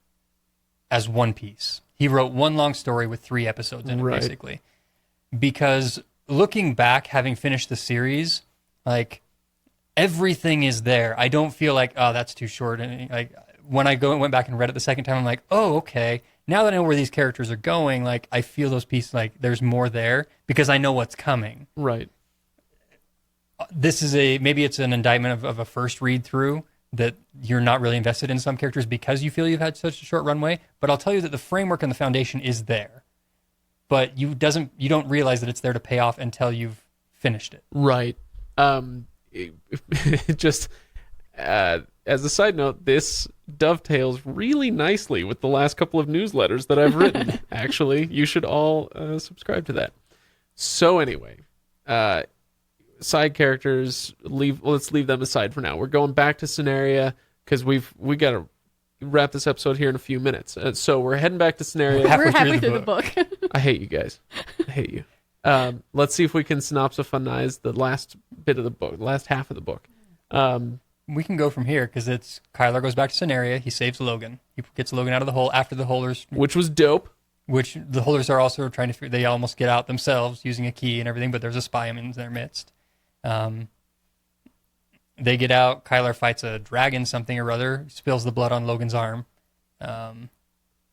as one piece. He wrote one long story with 3 episodes in it, Right. basically. Because looking back, having finished the series, like, everything is there. I don't feel like, oh, that's too short. And like, when I went back and read it the second time, I'm like, oh, okay. Now that I know where these characters are going, like, I feel those pieces, like, there's more there because I know what's coming. Right. This is maybe it's an indictment of a first read through that you're not really invested in some characters because you feel you've had such a short runway. But I'll tell you that the framework and the foundation is there. But you don't realize that it's there to pay off until you've finished it. Right. Just as a side note, this dovetails really nicely with the last couple of newsletters that I've written. Actually, you should all subscribe to that. So anyway, side characters, let's leave them aside for now. We're going back to Scenaria because we got to wrap this episode here in a few minutes. So we're heading back to Scenaria. We're through halfway the through the book. I hate you guys. I hate you. Let's see if we can synopsize the last bit of the book, the last half of the book. We can go from here because it's Kyler goes back to Scenaria. He saves Logan. He gets Logan out of the hole after the Holders, Which was dope. which the Holders are also trying to figure. They almost get out themselves using a key and everything, but there's a spy in their midst. They get out. Kyler fights a dragon, something or other, spills the blood on Logan's arm.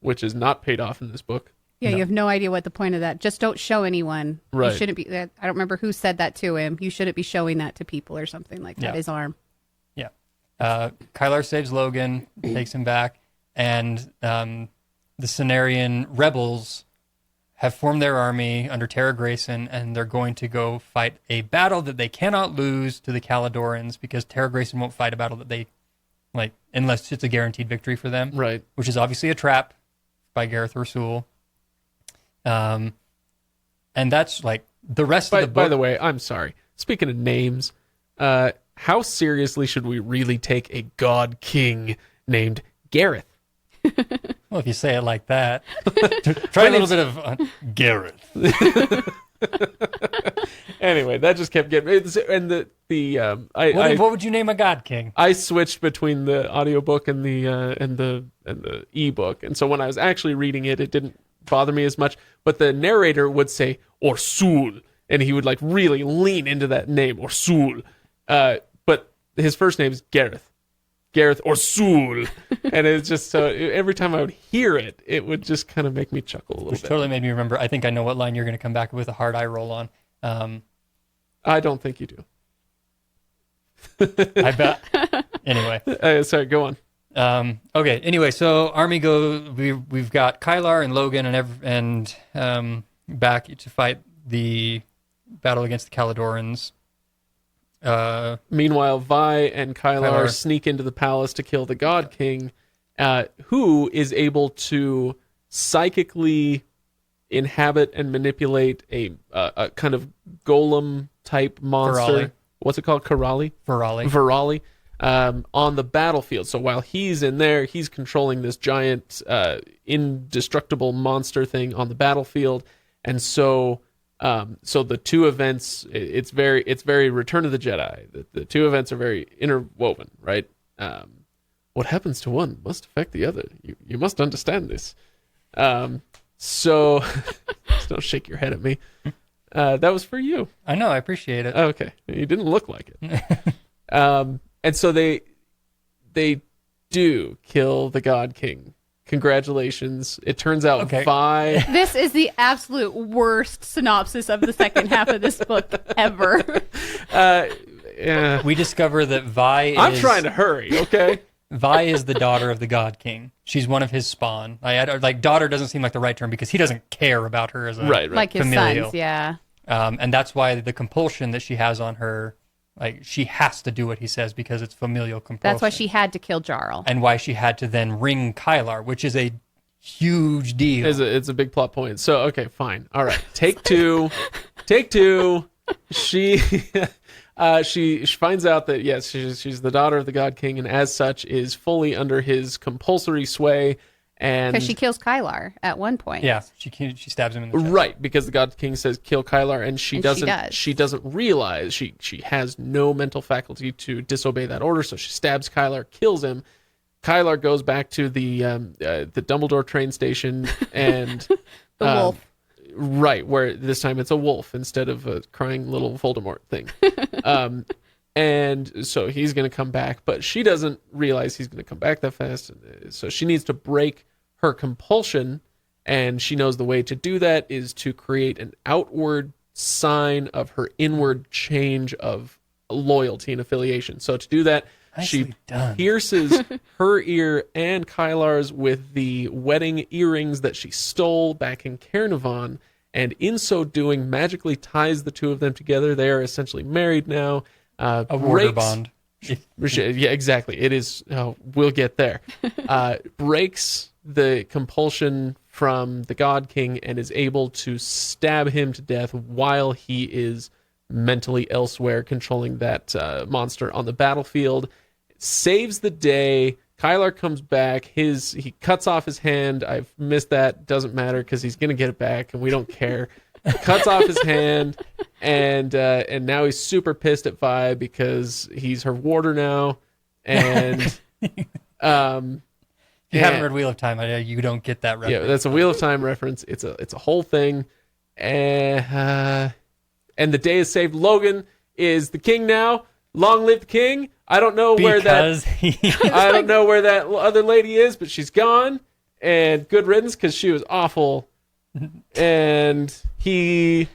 Which is not paid off in this book. Yeah, No. you have no idea what the point of that. Just don't show anyone. Right. You shouldn't be. I don't remember who said that to him. You shouldn't be showing that to people or something like that. Yeah. His arm. Kyler saves Logan, takes him back, and the Cenarian rebels have formed their army under Tara Grayson, and they're going to go fight a battle that they cannot lose to the Caledorans because Tara Grayson won't fight a battle that they like unless it's a guaranteed victory for them, Right. which is obviously a trap by Gareth Rasul. And that's like the rest of the book. By the way, I'm sorry. Speaking of names, how seriously should we really take a god king named Gareth? Well, if you say it like that, try a little bit of Gareth. Anyway, that just kept getting. And What would you name a god king? I switched between the audiobook and the ebook, and so when I was actually reading it, it didn't bother me as much. But the narrator would say Orsul, and he would like really lean into that name, Orsul. But his first name is Gareth Orsul. And it's just so every time I would hear it, it would just kind of make me chuckle a little Which bit. totally made me remember. I think I know what line you're going to come back with a hard eye roll on. I don't think you do. I bet. Anyway. Sorry, go on. Okay. Anyway, so army we've got Kylar and Logan and back to fight the battle against the Caledorans. Meanwhile, Vi and Kylar Kylar sneak into the palace to kill the God King, who is able to psychically inhabit and manipulate a kind of golem type monster. Virali. What's it called? Virali. On the battlefield. So while he's in there, he's controlling this giant indestructible monster thing on the battlefield. And so the two events, it's very Return of the Jedi. The two events are very interwoven, right? What happens to one must affect the other. You must understand this. So just don't shake your head at me. That was for you. I know. I appreciate it. Okay. You didn't look like it. And so they do kill the God King. Congratulations. It turns out Vi... This is the absolute worst synopsis of the second half of this book ever. Yeah. We discover that Vi I'm trying to hurry, okay? Vi is the daughter of the God King. She's one of his spawn. Like daughter doesn't seem like the right term because he doesn't care about her as a right. Like his familial. sons, yeah. And that's why the compulsion that she has on her, like she has to do what he says because it's familial compulsion. That's why she had to kill Jarl. And why she had to then ring Kylar, which is a huge deal. It's a big plot point. So, okay, fine. All right. Take two. She finds out that, yes, she's the daughter of the God King, and as such is fully under his compulsory sway. And Because she kills Kylar at one point. Yeah, she stabs him in the chest. right, because the God King says kill Kylar, and she doesn't. She doesn't realize she has no mental faculty to disobey that order, so she stabs Kylar, kills him. Kylar goes back to the Dumbledore train station and The wolf. Right, where this time it's a wolf instead of a crying little Voldemort thing. And so he's going to come back, but she doesn't realize he's going to come back that fast. So she needs to break her compulsion, and she knows the way to do that is to create an outward sign of her inward change of loyalty and affiliation. So to do that, she pierces her ear and Kylar's with the wedding earrings that she stole back in Caernarvon, and in so doing magically ties the two of them together. They are essentially married now. A warder bond. Yeah, exactly. It is. Oh, we'll get there. Breaks the compulsion from the God King and is able to stab him to death while he is mentally elsewhere, controlling that monster on the battlefield. Saves the day. Kylar comes back. He cuts off his hand. I've missed that. Doesn't matter because he's gonna get it back, and we don't care. Cuts off his hand, and now he's super pissed at Vi because he's her warder now. And If you haven't read Wheel of Time, you don't get that reference. Yeah, that's a Wheel of Time reference. It's a whole thing. And the day is saved. Logan is the king now. Long live the king. I don't know where that other lady is, but she's gone. And good riddance because she was awful. And Logan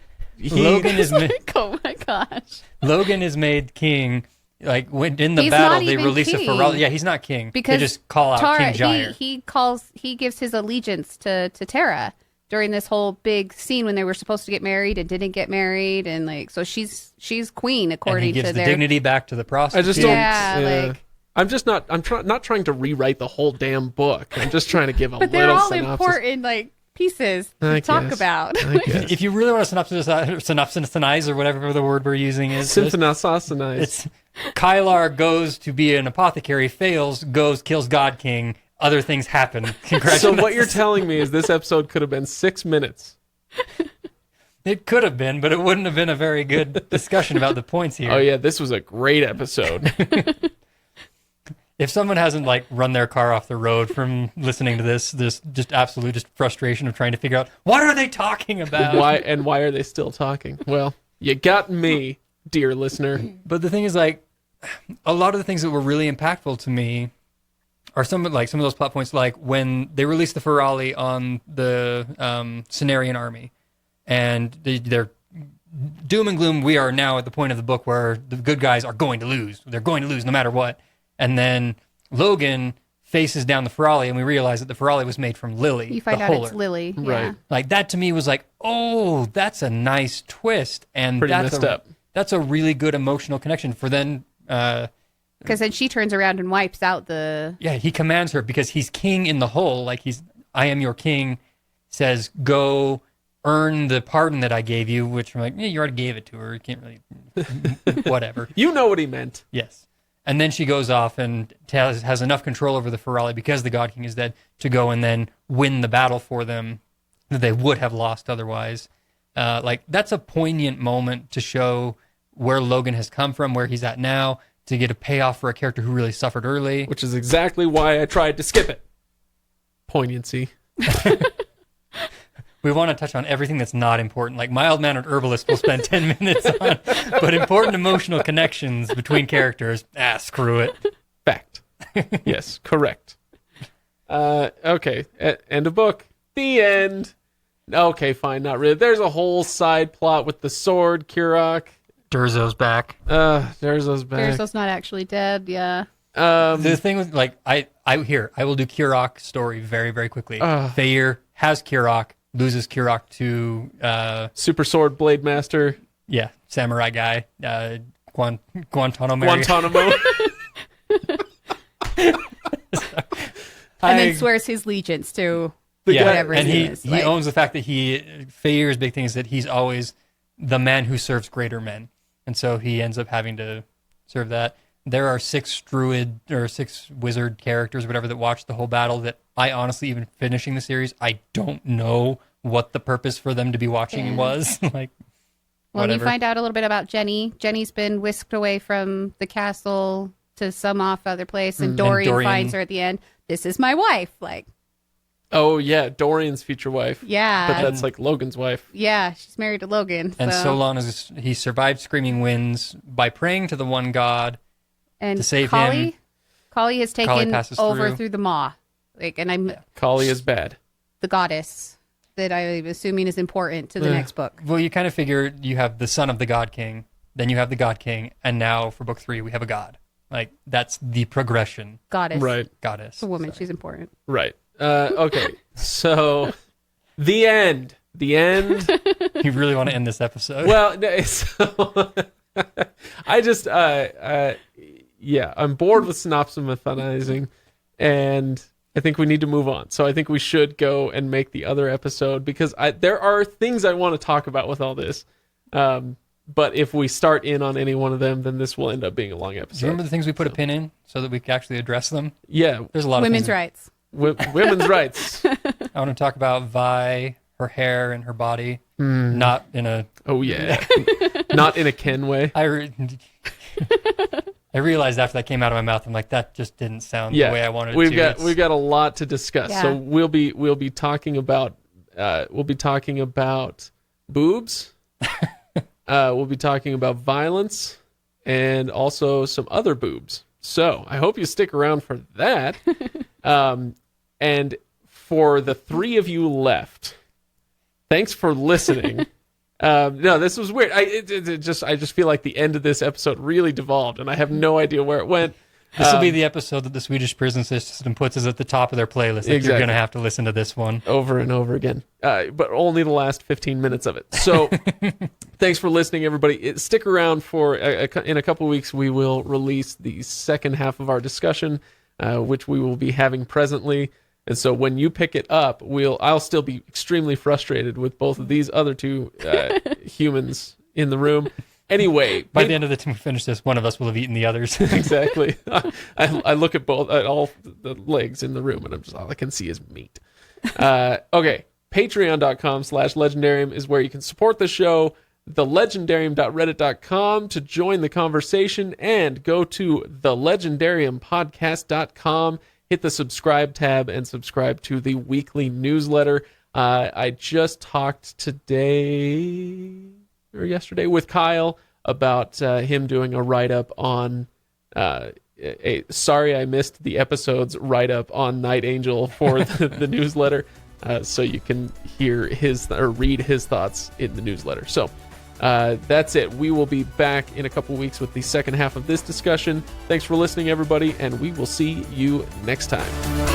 is oh my gosh. Logan is made king. Like when in the He's battle, not they even release king. a Pharrell. Yeah, he's not king. Because they just call out Tara, King Jair. he gives his allegiance to Tara during this whole big scene when they were supposed to get married and didn't get married, and like so she's queen and according he gives to the their dignity back to the prostitute. I just don't. Yeah, like I'm just not. I'm not trying to rewrite the whole damn book. I'm just trying to give a but they're little all synopsis. important like pieces to I talk guess. about. I guess. If you really want to synopsize or whatever the word we're using is, Synopsize. it's Kylar goes to be an apothecary, fails, goes, kills God King. Other things happen. Congratulations. So what you're telling me is this episode could have been 6 minutes. It could have been, but it wouldn't have been a very good discussion about the points here. Oh yeah, this was a great episode. if someone hasn't like run their car off the road from listening to this just absolute just frustration of trying to figure out what are they talking about? Why are they still talking? Well, you got me, dear listener. But the thing is, like, a lot of the things that were really impactful to me are some of those plot points, like when they released the Ferali on the Cenarian army, and they're doom and gloom. We are now at the point of the book where the good guys are going to lose. They're going to lose no matter what. And then Logan faces down the Ferali, and we realize that the Ferali was made from Lily. You find the out Holler. it's Lily. Yeah. Right. Like, that to me was like, oh, that's a nice twist. And Pretty that's messed up. That's a really good emotional connection for then. Because then she turns around and wipes out the... Yeah, he commands her because he's king in the whole. Like, I am your king, says, go earn the pardon that I gave you, which I'm like, yeah, you already gave it to her. You can't really, whatever. You know what he meant. Yes. And then she goes off and has enough control over the Ferali because the God King is dead to go and then win the battle for them that they would have lost otherwise. Like, that's a poignant moment to show where Logan has come from, where he's at now, to get a payoff for a character who really suffered early. Which is exactly why I tried to skip it. Poignancy. We want to touch on everything that's not important. Like, mild-mannered herbalist will spend 10 minutes on, but important emotional connections between characters, screw it. Fact. Yes, correct. Okay, end of book. The end. Okay, fine, not really. There's a whole side plot with the sword, Kurok. Durzo's back. Durzo's back. Durzo's not actually dead, yeah. The thing with, like, I will do Kurok's story very, very quickly. Thayer has Kurok, loses Kurok to Super Sword Blade Master. Yeah, samurai guy. Guantanamo. Guantanamo. And then swears his allegiance to Yeah, whatever and he he is. he owns the fact that Thayer's big thing is that he's always the man who serves greater men, and so he ends up having to serve that. There are 6 druid or 6 wizard characters or whatever that watch the whole battle that I honestly, even finishing the series, I don't know what the purpose for them to be watching was. Like, well, whatever. you find out a little bit about Jenny. Jenny's been whisked away from the castle to some off other place, and Dorian finds her at the end. This is my wife. Like, Oh, yeah, Dorian's future wife. yeah. But that's like Logan's wife. Yeah, she's married to Logan. And so long as he survived Screaming Winds by praying to the one god and to save Kali, him. Kali has taken passes over through. through the Maw. Like, and I'm Kali is bad. the goddess that I'm assuming is important to the next book. Well, you kind of figure you have the son of the God King, then you have the God King, and now for book 3 we have a god. Like, that's the progression. Goddess. Right, Goddess. It's a woman. She's important. right. Okay, so the end. The end. You really want to end this episode? Well, no, so I just, yeah, I'm bored with synopsizing, and I think we need to move on. So I think we should go and make the other episode, because there are things I want to talk about with all this. But if we start in on any one of them, then this will end up being a long Do episode. you remember the things we put a pin in so that we can actually address them? Yeah, There's a lot Women's of things. rights. women's rights. I want to talk about Vi, her hair and her body, not in a... Oh yeah, not in a Ken way. I realized after that came out of my mouth, I'm like, that just didn't sound the way I wanted it to. We've got a lot to discuss. Yeah. So we'll be talking about boobs. We'll be talking about violence and also some other boobs. So I hope you stick around for that. And for the 3 of you left, thanks for listening. No, this was weird. I just feel like the end of this episode really devolved, and I have no idea where it went. This will be the episode that the Swedish prison system puts us at the top of their playlist. Like, Exactly. You're going to have to listen to this one. Over and over again, but only the last 15 minutes of it. So thanks for listening, everybody. Stick around for in a couple of weeks. We will release the second half of our discussion, which we will be having presently. And so when you pick it up, I'll still be extremely frustrated with both of these other 2 humans in the room. Anyway, By the end of the time we finish this, one of us will have eaten the others. exactly. I look at all the legs in the room, and I'm just all I can see is meat. Okay, patreon.com/legendarium is where you can support the show. thelegendarium.reddit.com to join the conversation, and go to thelegendariumpodcast.com. Hit the subscribe tab and subscribe to the weekly newsletter. I just talked today or yesterday with Kyle about him doing a write-up on sorry I missed the episode's write-up on Night Angel for the newsletter, so you can hear his or read his thoughts in the newsletter. So that's it. We will be back in a couple weeks with the second half of this discussion. Thanks for listening, everybody, and we will see you next time.